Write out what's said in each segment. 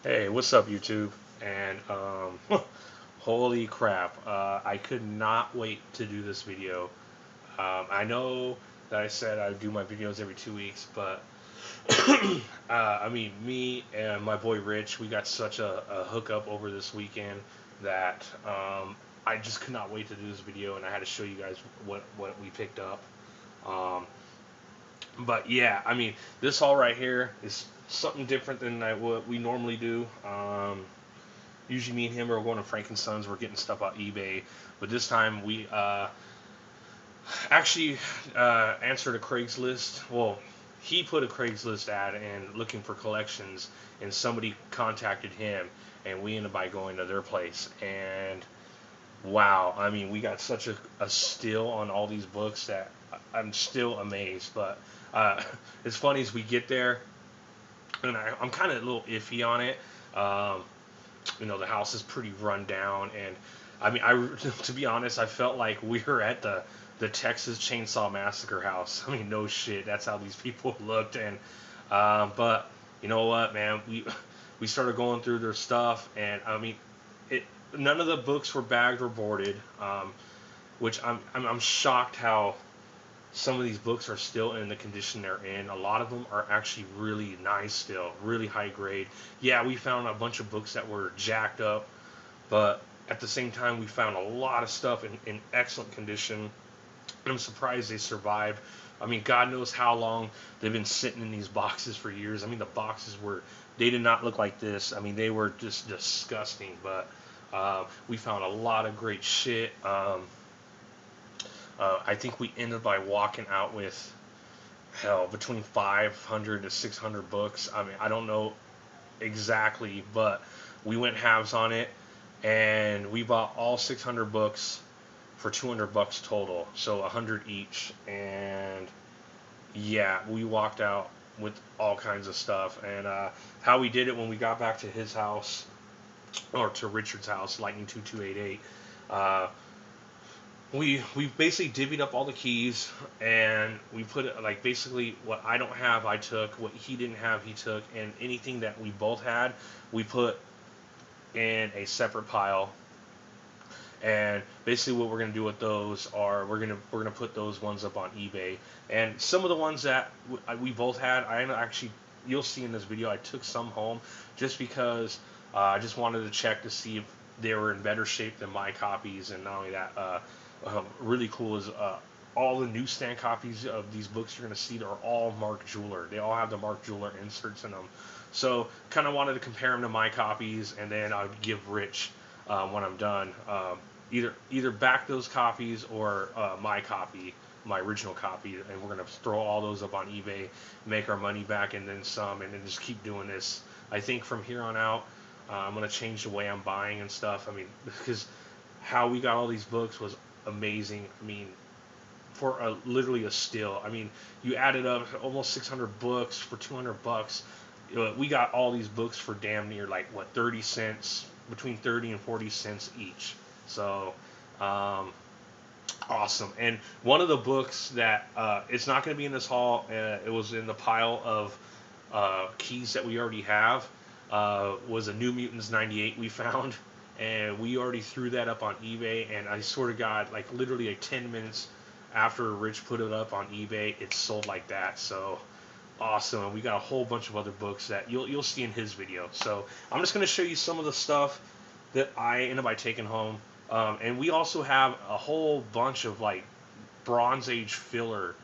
Hey, what's up, YouTube? And holy crap, I could not wait to do this video. I know that I said I would do my videos every 2 weeks, but I mean, me and my boy Rich, we got such a hookup over this weekend that I just could not wait to do this video, and I had to show you guys what we picked up. Um, but yeah, I mean, this haul right here is something different than what we normally do. Usually me and him are going to Frankensons. We're getting stuff off eBay, but this time we actually answered a Craigslist. Well, he put a Craigslist ad and looking for collections, and somebody contacted him, and we ended up by going to their place. And wow, I mean, we got such a steal on all these books that I'm still amazed. But uh, it's funny as we get there, and I'm kind of a little iffy on it. Um, the house is pretty run down, and I mean, I to be honest, I felt like we were at the Texas Chainsaw Massacre house. I mean, no shit, that's how these people looked. And but you know what, man, we started going through their stuff, and I mean, it none of the books were bagged or boarded, which I'm shocked how some of these books are still in the condition they're in. A lot of them are actually really nice still, really high grade. Yeah, we found a bunch of books that were jacked up, but at the same time, we found a lot of stuff in excellent condition. I'm surprised they survived. I mean, God knows how long they've been sitting in these boxes for years. I mean, the boxes they did not look like this. I mean, they were just disgusting, but we found a lot of great shit. I think we ended by walking out with hell between 500 to 600 books. I mean, I don't know exactly, but we went halves on it, and we bought all 600 books for 200 bucks total, so 100 each. And yeah, we walked out with all kinds of stuff. And how we did it when we got back to his house, or to Richard's house, Lightning 2288. Uh, we basically divvied up all the keys, and we put it like basically what I don't have I took, what he didn't have he took, and anything that we both had we put in a separate pile. And basically what we're going to do with those are we're gonna put those ones up on eBay. And some of the ones that we both had, I actually, you'll see in this video, I took some home just because I just wanted to check to see if they were in better shape than my copies. And not only that, really cool is all the newsstand copies of these books you're going to see are all Mark Jeweler. They all have the Mark Jeweler inserts in them. So kind of wanted to compare them to my copies, and then I would give Rich, when I'm done, either back those copies or my copy, my original copy, and we're gonna throw all those up on eBay, make our money back, and then some, and then just keep doing this. I think from here on out, I'm gonna change the way I'm buying and stuff. I mean, because how we got all these books was amazing. I mean, for literally a steal. I mean, you added up almost 600 books for 200 bucks. We got all these books for damn near like what, 30 cents, between 30 and 40 cents each. So um, awesome. And one of the books that it's not going to be in this haul, it was in the pile of keys that we already have, was a New Mutants 98 we found. And we already threw that up on eBay, and I swear to God, like literally like 10 minutes after Rich put it up on eBay, it sold like that. So awesome. And we got a whole bunch of other books that you'll see in his video. So I'm just going to show you some of the stuff that I ended up by taking home. And we also have a whole bunch of like Bronze Age filler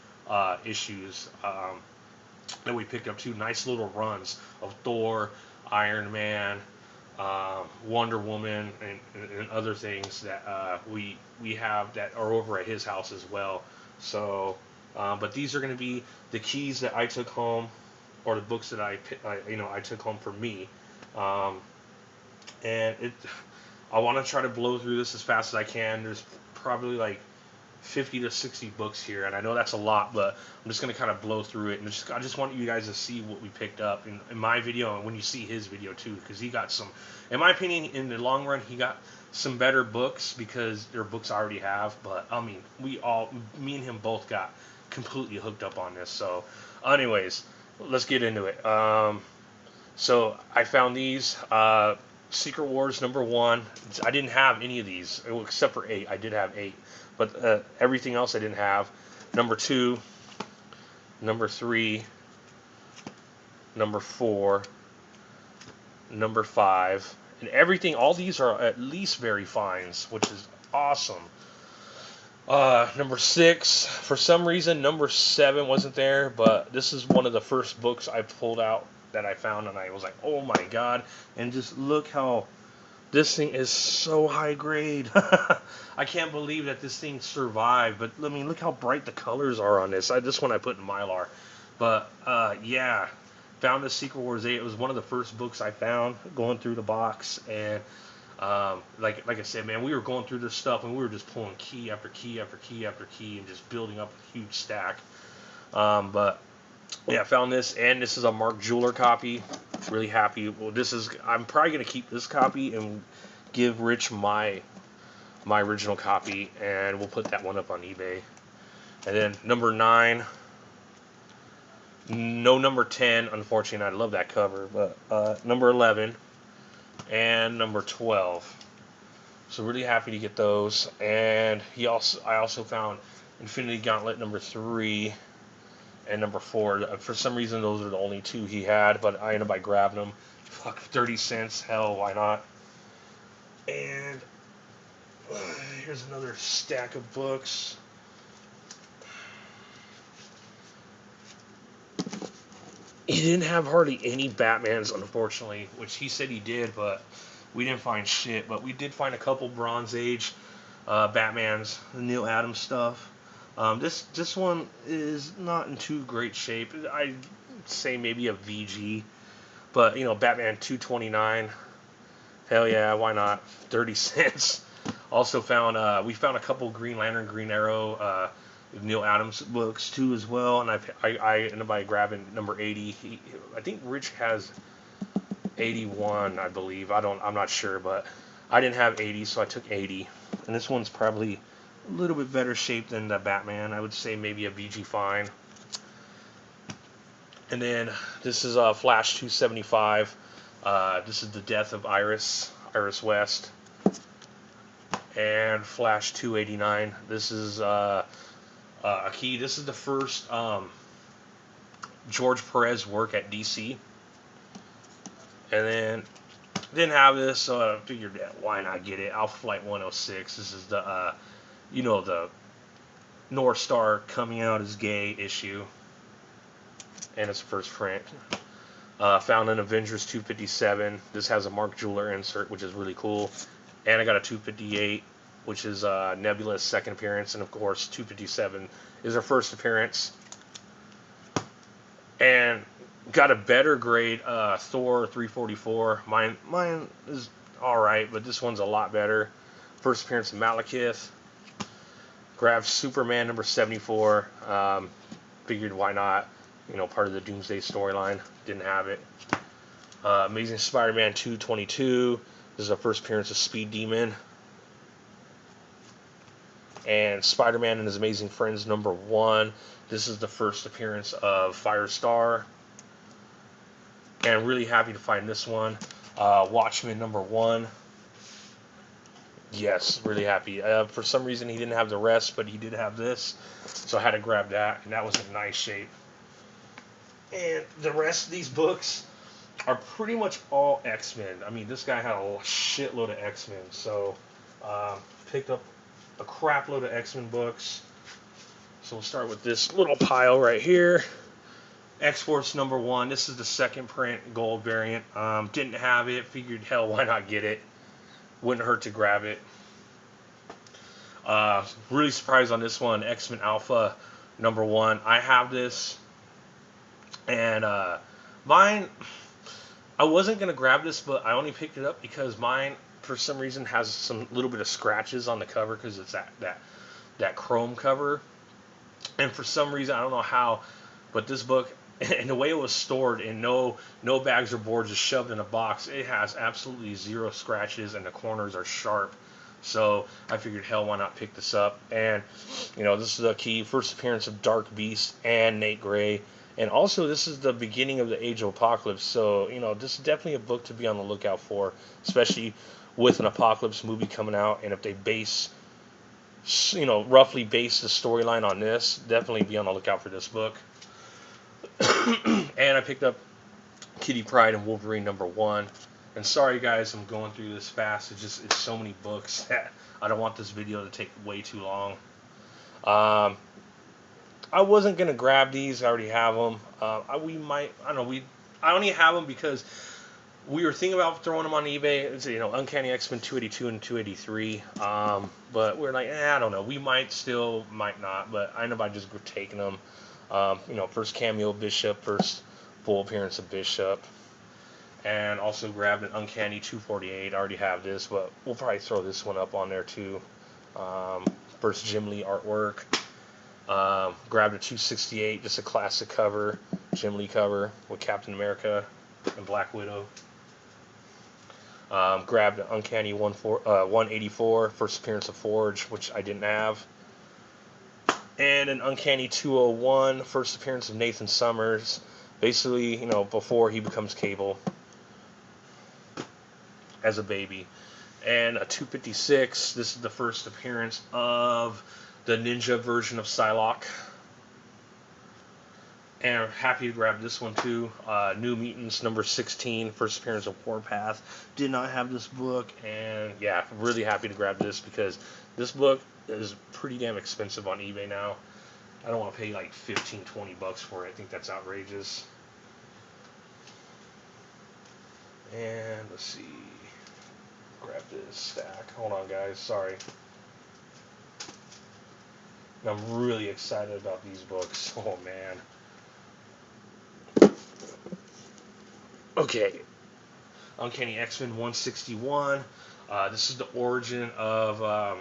issues that we picked up too. Nice little runs of Thor, Iron Man, Wonder Woman, and other things that we have that are over at his house as well. So, but these are going to be the keys that I took home, or the books that I took home for me. Um, and I want to try to blow through this as fast as I can. There's probably like 50 to 60 books here, and I know that's a lot, but I'm just going to kind of blow through it. And I just want you guys to see what we picked up in my video, and when you see his video too, because he got some, in my opinion, in the long run, he got some better books because they're books I already have. But I mean, me and him both got completely hooked up on this. So anyways, let's get into it. So I found these. Secret Wars #1. I didn't have any of these except for 8. I did have 8, but everything else I didn't have. #2, #3, #4, #5, and everything. All these are at least very fines, which is awesome. #6, for some reason, #7 wasn't there, but this is one of the first books I pulled out that I found, and I was like, oh my god! And just look how this thing is so high grade. I can't believe that this thing survived. But I mean, look how bright the colors are on this. This one I put in Mylar. But yeah, found the Secret Wars 8. It was one of the first books I found going through the box, and like I said, man, we were going through this stuff and we were just pulling key after key after key after key and just building up a huge stack. But yeah, I found this, and this is a Mark Jeweler copy. Really happy. Well, I'm probably gonna keep this copy and give Rich my original copy, and we'll put that one up on eBay. And then #9, no #10, unfortunately. I love that cover, but #11 and #12. So really happy to get those. And I also found Infinity Gauntlet #3 and #4. For some reason, those are the only 2 he had, but I ended up grabbing them. Fuck, 30 cents. Hell, why not? And here's another stack of books. He didn't have hardly any Batmans, unfortunately, which he said he did, but we didn't find shit. But we did find a couple Bronze Age Batmans, the Neil Adams stuff. This one is not in too great shape. I'd say maybe a VG, but Batman 229. Hell yeah, why not? 30 cents. Also we found a couple Green Lantern, Green Arrow, Neil Adams books too as well, and I ended up grabbing #80. I think Rich has 81, I believe. I'm not sure, but I didn't have 80, so I took 80. And this one's probably a little bit better shape than the Batman. I would say maybe a VG fine. And then this is Flash 275. This is the death of Iris West. And Flash 289. This is a key. This is the first George Perez work at DC. And then didn't have this, so I figured, why not get it? Alpha Flight 106. This is the the North Star coming out as gay issue, and it's the first print. Found an Avengers 257. This has a Mark Jeweler insert, which is really cool. And I got a 258, which is Nebula's second appearance, and of course 257 is her first appearance. And got a better grade Thor 344. Mine is alright, but this one's a lot better. First appearance of Malekith. Grabbed Superman #74. Figured why not? Part of the Doomsday storyline. Didn't have it. Amazing Spider-Man 222. This is the first appearance of Speed Demon. And Spider-Man and His Amazing Friends #1. This is the first appearance of Firestar. And really happy to find this one. Watchmen #1. Yes, really happy. For some reason he didn't have the rest, but he did have this. So I had to grab that, and that was in nice shape. And the rest of these books are pretty much all X-Men. I mean, this guy had a shitload of X-Men. So picked up a crap load of X-Men books. So we'll start with this little pile right here. X-Force #1. This is the second print gold variant. Didn't have it. Figured, hell, why not get it? Wouldn't hurt to grab it. Really surprised on this one. X-Men Alpha #1. I have this. And mine, I wasn't going to grab this, but I only picked it up because mine, for some reason, has some little bit of scratches on the cover because it's that chrome cover. And for some reason, I don't know how, but this book, and the way it was stored in no bags or boards, just shoved in a box, it has absolutely 0 scratches, and the corners are sharp. So I figured, hell, why not pick this up? And this is the key first appearance of Dark Beast and Nate Gray And also, this is the beginning of the Age of Apocalypse, so this is definitely a book to be on the lookout for, especially with an Apocalypse movie coming out. And if they roughly base the storyline on this, definitely be on the lookout for this book. And I picked up Kitty Pryde and Wolverine #1. And sorry guys, I'm going through this fast. It's so many books that I don't want this video to take way too long. I wasn't gonna grab these. I already have them. I don't know. I only have them because we were thinking about throwing them on eBay. It's, Uncanny X-Men 282 and 283. But we're like, I don't know. We might still, might not. But I know by just taking them. First cameo of Bishop, first full appearance of Bishop, and also grabbed an Uncanny 248. I already have this, but we'll probably throw this one up on there too. First Jim Lee artwork. Grabbed a 268, just a classic cover, Jim Lee cover with Captain America and Black Widow. Grabbed an Uncanny 184, first appearance of Forge, which I didn't have. And an Uncanny 201, first appearance of Nathan Summers, basically, before he becomes Cable as a baby. And a 256, this is the first appearance of the ninja version of Psylocke. And I'm happy to grab this one too. New Mutants #16, first appearance of Warpath. Did not have this book, and yeah, really happy to grab this because this book is pretty damn expensive on eBay now. I don't want to pay like $15-20 for it. I think that's outrageous. And let's see. Grab this stack. Hold on, guys. Sorry. And I'm really excited about these books. Oh, man. Okay. Uncanny X-Men 161. This is the origin of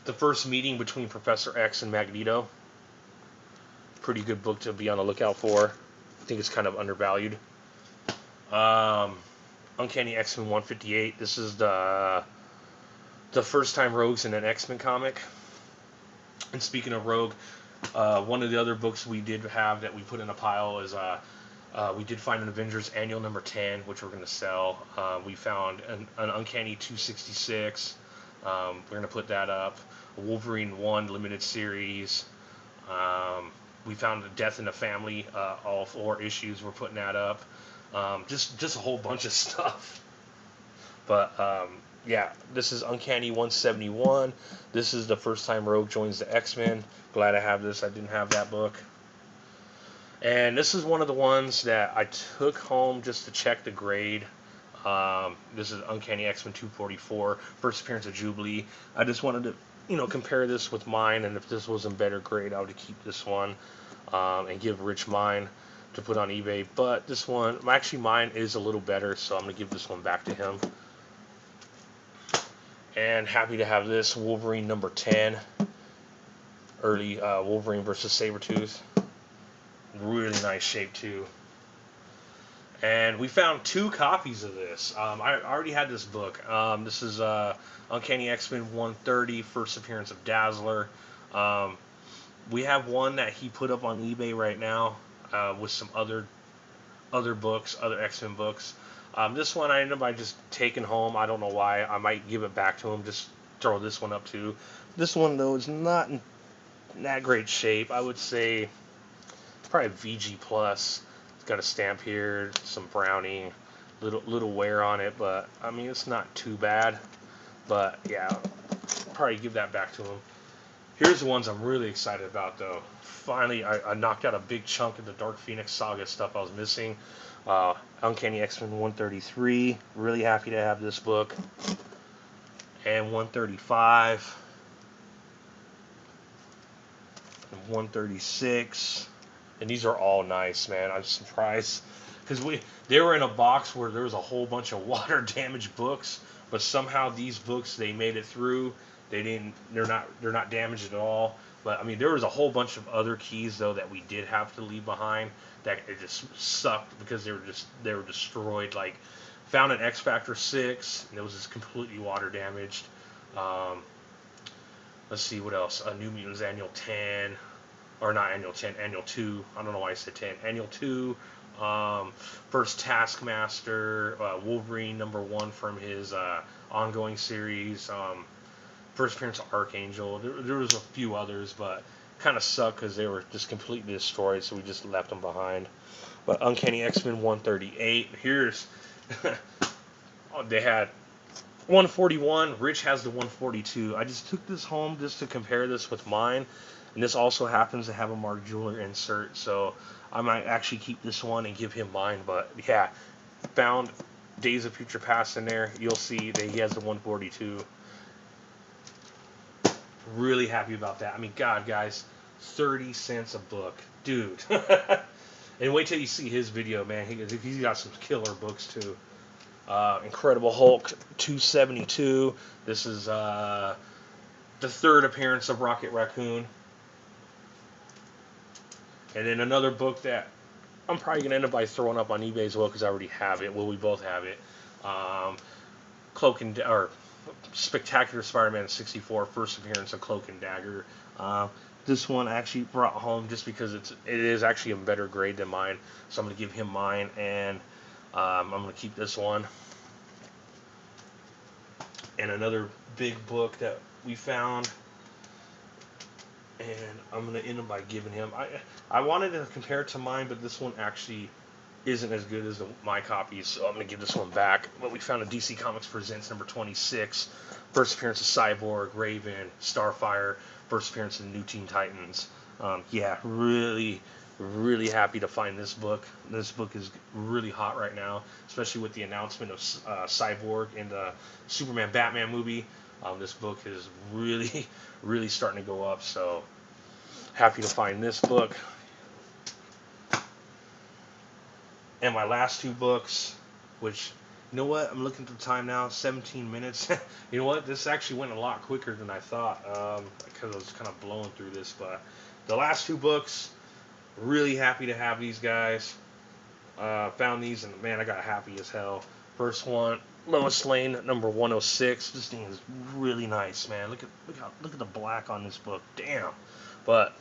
the first meeting between Professor X and Magneto. Pretty good book to be on the lookout for. I think it's kind of undervalued. Uncanny X-Men 158. This is the first time Rogue's in an X-Men comic. And speaking of Rogue, one of the other books we did have that we put in a pile is we did find an Avengers Annual #10, which we're going to sell. We found an Uncanny 266. We're going to put that up. A Wolverine 1 limited series. We found a Death in the Family, all 4 issues. We're putting that up. Just a whole bunch of stuff. But yeah, this is Uncanny 171. This is the first time Rogue joins the X-Men. Glad I have this. I didn't have that book. And this is one of the ones that I took home just to check the grade. This is Uncanny X-Men 244, first appearance of Jubilee. I just wanted to, compare this with mine, and if this was in better grade, I would keep this one and give Rich mine to put on eBay. But this one, actually mine is a little better, so I'm going to give this one back to him. And happy to have this Wolverine #10, early Wolverine versus Sabretooth. Really nice shape too. And we found 2 copies of this. I already had this book. This is Uncanny X-Men 130, first appearance of Dazzler. We have one that he put up on eBay right now with some other books, other X-Men books. This one I ended up by just taking home. I don't know why. I might give it back to him. Just throw this one up too. This one though is not in that great shape. I would say probably VG plus. It's got a stamp here, some browning, little wear on it, but I mean it's not too bad. But yeah, probably give that back to him. Here's the ones I'm really excited about though. Finally, I knocked out a big chunk of the Dark Phoenix Saga stuff I was missing. Uncanny X-Men 133. Really happy to have this book. And 135. And 136. And these are all nice, man. I'm surprised because they were in a box where there was a whole bunch of water damaged books, but somehow these books they made it through. They're not damaged at all. But I mean, there was a whole bunch of other keys though that we did have to leave behind that it just sucked because they were destroyed. Like found an X Factor 6 and it was just completely water damaged. Let's see what else. A New Mutants Annual 10. or not annual 10, annual 2. I don't know why I said 10. Annual 2. First Taskmaster, Wolverine #1 from his ongoing series. First appearance of Archangel. There was a few others, but kind of sucked because they were just completely destroyed, so we just left them behind. But Uncanny X-Men 138. Here's they had 141. Rich has the 142. I just took this home just to compare this with mine, and this also happens to have a Mark Jeweler insert, so I might actually keep this one and give him mine. But yeah, found Days of Future Past in there. You'll see that he has the 142. Really happy about that. I mean, God, guys, 30 cents a book, dude. And wait till you see his video, man. He's got some killer books too. Incredible Hulk 272. This is the third appearance of Rocket Raccoon. And then another book that I'm probably going to end up by throwing up on eBay as well because I already have it. Well, we both have it. Spectacular Spider-Man 64, first appearance of Cloak and Dagger. This one I actually brought home just because it is actually a better grade than mine. So I'm going to give him mine, and I'm going to keep this one. And another big book that we found, and I'm going to end up by giving him. I wanted to compare it to mine, but this one actually isn't as good as my copy, so I'm going to give this one back. But we found a DC Comics Presents #26. First appearance of Cyborg, Raven, Starfire. First appearance of the New Teen Titans. Yeah, really, really happy to find this book. This book is really hot right now, especially with the announcement of Cyborg in the Superman Batman movie. This book is really, really starting to go up, so happy to find this book. And my last two books, which, you know what, I'm looking at the time now, 17 minutes. You know what, this actually went a lot quicker than I thought, because I was kind of blowing through this. But the last two books, really happy to have these guys. Found these, and man, I got happy as hell. First one, Lois Lane #106. This thing is really nice, man. Look at the black on this book. Damn. But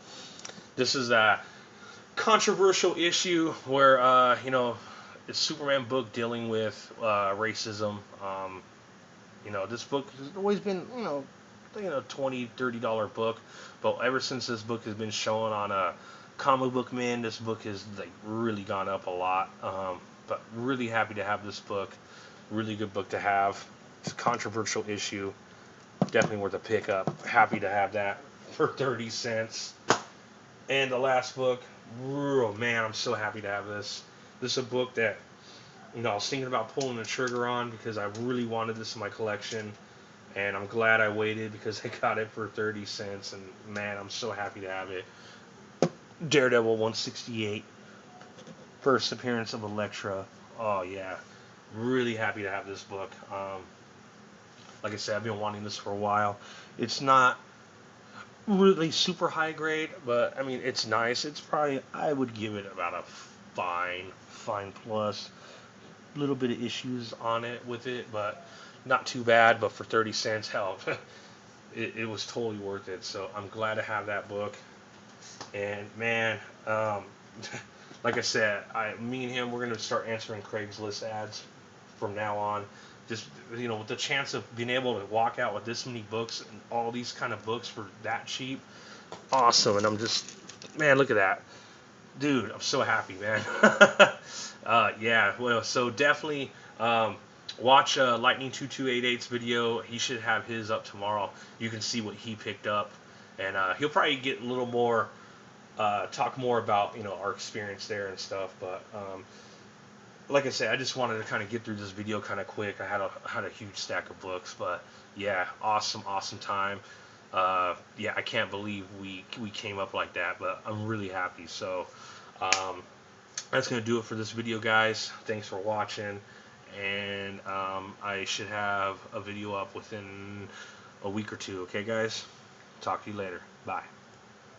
this is a controversial issue where it's Superman book dealing with racism. This book has always been $20-$30 book, but ever since this book has been shown on a Comic Book Man, this book has really gone up a lot. But really happy to have this book. Really good book to have. It's a controversial issue, definitely worth a pickup. Happy to have that for 30 cents. And the last book, oh man, I'm so happy to have this. This is a book that I was thinking about pulling the trigger on because I really wanted this in my collection, and I'm glad I waited because I got it for 30 cents, and man, I'm so happy to have it. Daredevil 168, first appearance of Elektra. Oh yeah, really happy to have this book. Like I said, I've been wanting this for a while. It's not really super high grade, but I mean, it's nice. It's probably, I would give it about a fine plus. A little bit of issues on it with it, but not too bad. But for 30 cents, hell, it was totally worth it. So I'm glad to have that book. And man, like I said, me and him, we're gonna start answering Craigslist ads from now on. Just with the chance of being able to walk out with this many books and all these kind of books for that cheap, awesome. And I'm just, man, look at that, dude. I'm so happy, man. Yeah, well, so definitely watch Lightning2288's video. He should have his up tomorrow. You can see what he picked up, and he'll probably get a little more, talk more about our experience there and stuff. But like I said, I just wanted to kind of get through this video kind of quick. I had a huge stack of books, but yeah, awesome time. Yeah, I can't believe we came up like that, but I'm really happy. So that's gonna do it for this video, guys. Thanks for watching, and I should have a video up within a week or two. Okay, guys, talk to you later. Bye.